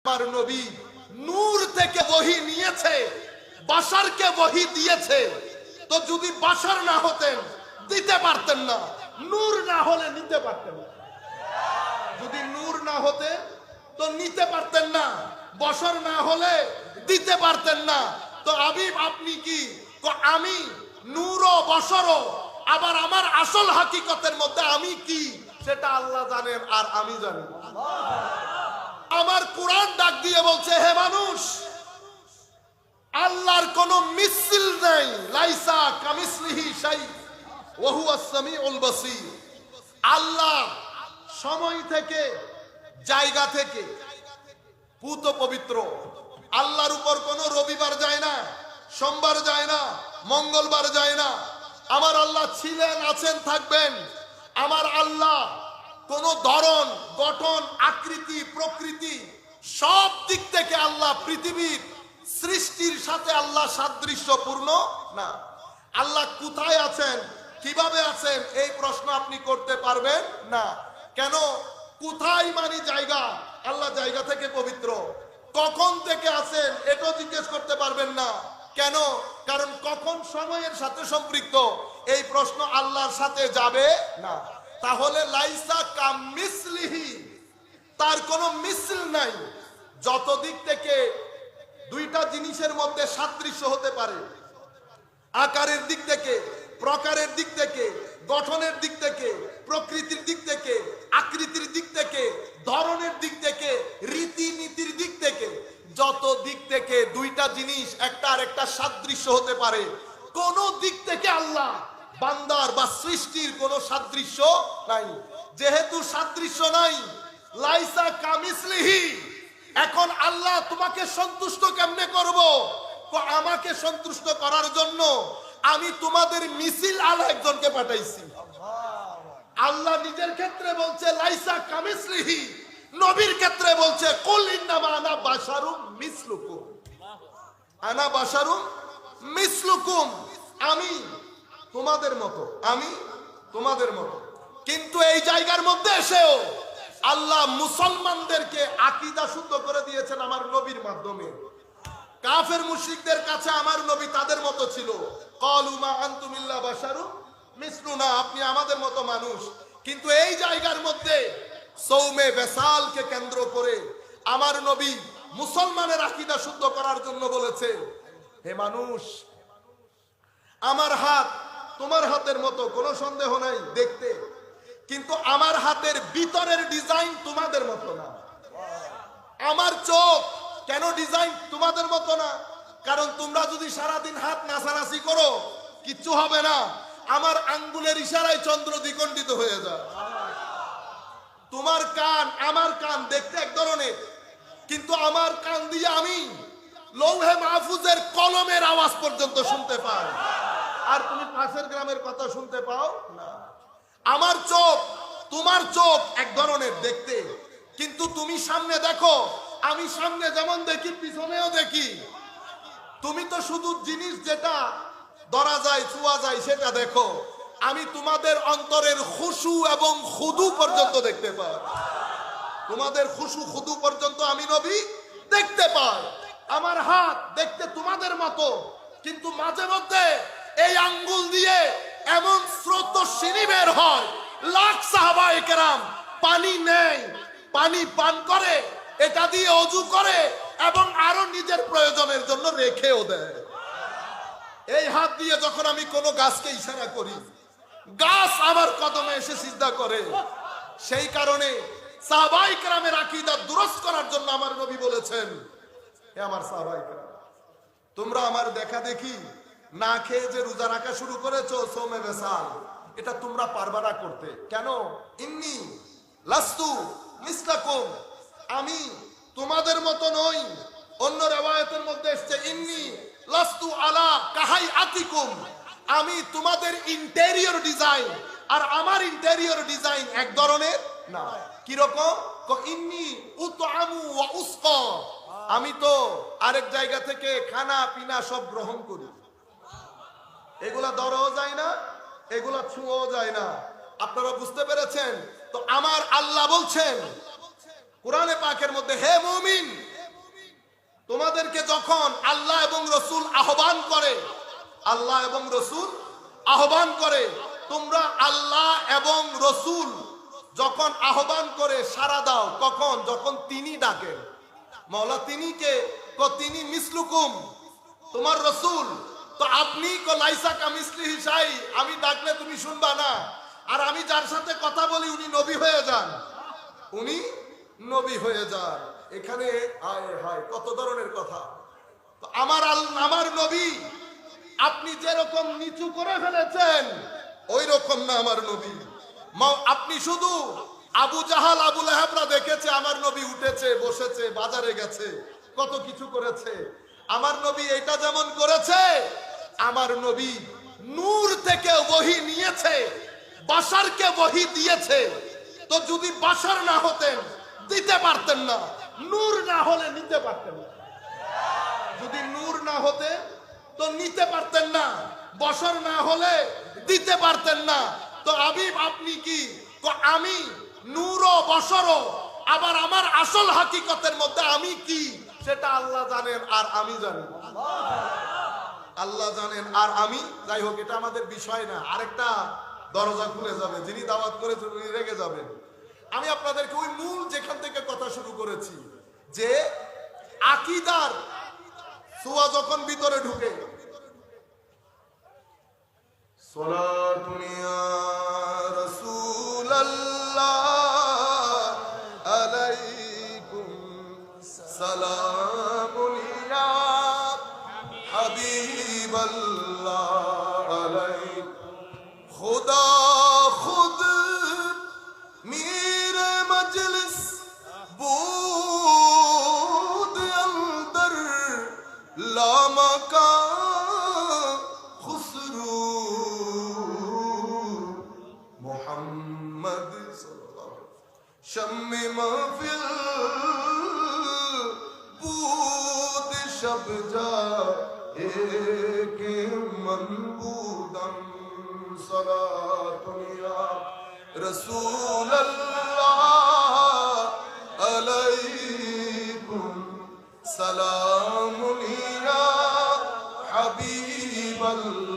আমার নবী নূর থেকে ওহী নিয়েছে, বাশারকে ওহী দিয়েছে। তো যদি বাশার না হতেন দিতে পারতেন না, নূর না হলে নিতে পারতেন না। যদি নূর না হতে তো নিতে পারতেন না, বশর না হলে দিতে পারতেন না। তো হাবিব আপনি কি? তো আমি নূরও বশরও, আবার আমার আসল হাকিকতের মধ্যে আমি কি সেটা আল্লাহ জানেন আর আমি জানি। আমার কোরআন ডাক দিয়ে বলছে, হে মানুষ, আল্লাহর কোনো মিসল নাই, লাইসা কামিসলিহি শাই ওয়া হুয়াস সামিউল বাসীর। আল্লাহ সময় থেকে, জায়গা থেকে পুত পবিত্র। আল্লাহর উপর কোনো রবিবার যায় না, সোমবার যায় না, মঙ্গলবার যায় না। আমার আল্লাহ ছিলেন, আছেন, থাকবেন। আমার আল্লাহ কোন ধরন, গঠন, আকৃতি, প্রকৃতি সব দিক থেকে আল্লাহ পৃথিবীর সৃষ্টির সাথে আল্লাহ সাদৃশ্যপূর্ণ না। আল্লাহ কোথায় আছেন, কিভাবে আছেন, এই প্রশ্ন আপনি করতে পারবেন না। কেন? কোথায় মানে জায়গা, আল্লাহ জায়গা থেকে পবিত্র। কখন থেকে আছেন এটাও জিজ্ঞেস করতে পারবেন না। কেন? কারণ কখন সময়ের সাথে সম্পৃক্ত, এই প্রশ্ন আল্লাহর সাথে যাবে না। তাহলে লাইসা কামিসলিহি, তার কোনো মিসল নাই। যত দিক থেকে দুইটা জিনিসের মধ্যে সাদৃশ্য হতে পারে, আকারের দিক থেকে, প্রকারের দিক থেকে, গঠনের দিক থেকে, প্রকৃতির দিক থেকে, আকৃতির দিক থেকে, ধরনের দিক থেকে, রীতিনীতির দিক থেকে, যত দিক থেকে দুইটা জিনিস একটা আর একটা সাদৃশ্য হতে পারে, কোন দিক থেকে আল্লাহ বান্দার বা সৃষ্টির কোন সাদৃশ্য নাই। যেহেতু সাদৃশ্য নাই, লাইসা কামিসলিহি, এখন আল্লাহ তোমাকে সন্তুষ্ট কেমনে করব? তো আমাকে সন্তুষ্ট করার জন্য আমি তোমাদের মিছিল আলা একজনকে পাঠাইছি। আল্লাহ নিজের ক্ষেত্রে বলছে লাইসা কামিসলিহি, নবীর ক্ষেত্রে বলছে কুল ইন্নামা আনা বাশারুম মিসলুকুম, আনা বাশারুম মিসলুকুম, আমি তোমাদের মতো, আমি তোমাদের মতো। কিন্তু এই জায়গার মধ্যে এসেও আল্লাহ মুসলমানদেরকে আকীদা শুদ্ধ করে দিয়েছেন আমার নবীর মাধ্যমে। কাফের মুশরিকদের কাছে আমার নবী তাদের মতো ছিল, ক্বালু মা আনতুম ইল্লা বাশারুম মিসলুনা, আপনি আমাদের মতো মানুষ। কিন্তু এই জায়গার মধ্যে সৌমে বেসালকে কেন্দ্র করে আমার নবী মুসলমানের আকীদা শুদ্ধ করার জন্য বলেছে, হে মানুষ, আমার হাত তোমার হাতের মতো, কোনো সন্দেহ নাই দেখতে, কিন্তু আমার হাতের ভিতরের ডিজাইন তোমাদের মতো না। আমার চোখ কেন ডিজাইন তোমাদের মতো না? কারণ তোমরা যদি সারাদিন হাত নাচানাচি করো কিচ্ছু হবে না, আমার আঙ্গুলের ইশারায় চন্দ্র দ্বিখণ্ডিত হয়ে যায়। তোমার কান, আমার কান দেখতে এক ধরনের, কিন্তু আমার কান দিয়ে আমি লৌহে মাহফুজের কলমের আওয়াজ পর্যন্ত শুনতে পাই, আর তুমি পাশের গ্রামের কথা শুনতে পাও না। আমার চোখ, তোমার চোখ এক ধরনের দেখতে, কিন্তু তুমি সামনে দেখো, আমি সামনে যেমন দেখি পিছনেও দেখি। তুমি তো শুধু জিনিস যেটা ধরা যায়, ছোঁয়া যায় সেটা দেখো, আমি তোমাদের অন্তরের খুশু এবং খুদু পর্যন্ত দেখতে পাই। তোমাদের খুশু খুদু পর্যন্ত আমি নবী দেখতে পাই। আমার হাত দেখতে তোমাদের মতো, কিন্তু মাঝে মধ্যে এই আঙ্গুল দিয়ে এমন স্রোতস্বিনী বের হয়, লাখ সাহাবায়ে কেরাম পানি নেয়, পানি পান করে, এটা দিয়ে ওযু করে এবং আরো নিজের প্রয়োজনের জন্য রেখেও দেয়। এই হাত দিয়ে যখন আমি কোনো গাছকে ইশারা করি, গাছ আমার কদমে এসে সিজদা করে। সেই কারণে সাহাবায়ে কেরামের আকীদা দুরুস্ত করার জন্য আমার নবী বলেছেন, হে আমার সাহাবায়ে কেরাম, তোমরা আমার দেখা দেখি না খেয়ে যে রোজা রাখা শুরু করেছো সৌমে বেসাল, এটা তোমরা পারবা না করতে। কেন? ইন্নী লাস্তু মিসলাকুম, আমি তোমাদের মতো নই। অন্য রিওয়ায়াতের মধ্যে এসেছে ইন্নী লাস্তু আলা কাহাইআতিকুম, আমি তোমাদের ইন্টেরিয়র ডিজাইন আর আমার ইন্টেরিয়র ডিজাইন এক ধরনের না। কি রকম? ইন্নী উতআমু ওয়া উসকা, আমি তো আরেক জায়গা থেকে খানা পিনা সব গ্রহণ করি। এগুলা ধরাও যায় না, এগুলা ছুঁয়াও যায় না। আপনারা বুঝতে পেরেছেন? তো আমার আল্লাহ বলছেন কোরআনে পাকের মধ্যে, হে মুমিন, তোমাদেরকে যখন আল্লাহ এবং রসুল আহ্বান করে, আল্লাহ এবং রসুল আহ্বান করে, তোমরা আল্লাহ এবং রসুল যখন আহ্বান করে সাড়া দাও, কখন? যখন তিনি ডাকেন। মাওলা তিনি কে? তিনি মিসলুকুম, তোমার রসুল। তো আপনি লাইসা কামিসলিহি শাই, আমি ডাকলে তুমি শুনবা না। আর আমি যার সাথে কথা বলি উনি নবী হয়ে যান, উনি নবী হয়ে যান। এখানে হায় হায় কত ধরনের কথা। তো আমার নবী আপনি যেরকম নিচু করে ফেলেছেন ওই রকম না আমার নবী। আপনি শুধু আবু জাহাল আবু লাহাবরা দেখেছে, আমার নবী উঠেছে, বসেছে, বাজারে গেছে, কত কিছু করেছে। আমার নবী এটা যেমন করেছে, আমার নবী নূর থেকে ওহী নিয়েছে, বাশারকে ওহী দিয়েছে। তো যদি বাশার না হতেন দিতে পারতেন না, নূর না হলে নিতে পারতেন না। যদি নূর না হতে তো নিতে পারতেন না, বশর না হলে দিতে পারতেন না। তো হাবিব আপনি কি? আমি নূরও বশরও, আবার আমার আসল হাকিকতের মধ্যে আমি কি সেটা আল্লাহ জানেন আর আমি জানি। আল্লাহ জানেন আর আমি। যাই হোক, এটা আমাদের বিষয় না। আরেকটা দরজা খুলে যাবে, যিনি দাওয়াত করেছেন উনি রেগে যাবেন। আমি আপনাদেরকে ওই মূল যেখান থেকে কথা শুরু করেছি, যে আকীদার ছোঁয়া যখন ভিতরে ঢুকে, সালাতুন ইয়া রাসূলুল্লাহ আলাইকুম সালামুন ইয়া হাবিবাল্লাহ আলাইকুম খুদা খুদ মেরে মজলিস বুদ अंदर लामका खुसरू मोहम्मद शम्मे महफिल बूद शब जा एक मनबूदम सलातुन या रसूल अल्लाह अलैकुम सलामुन या हबीब अल्लाह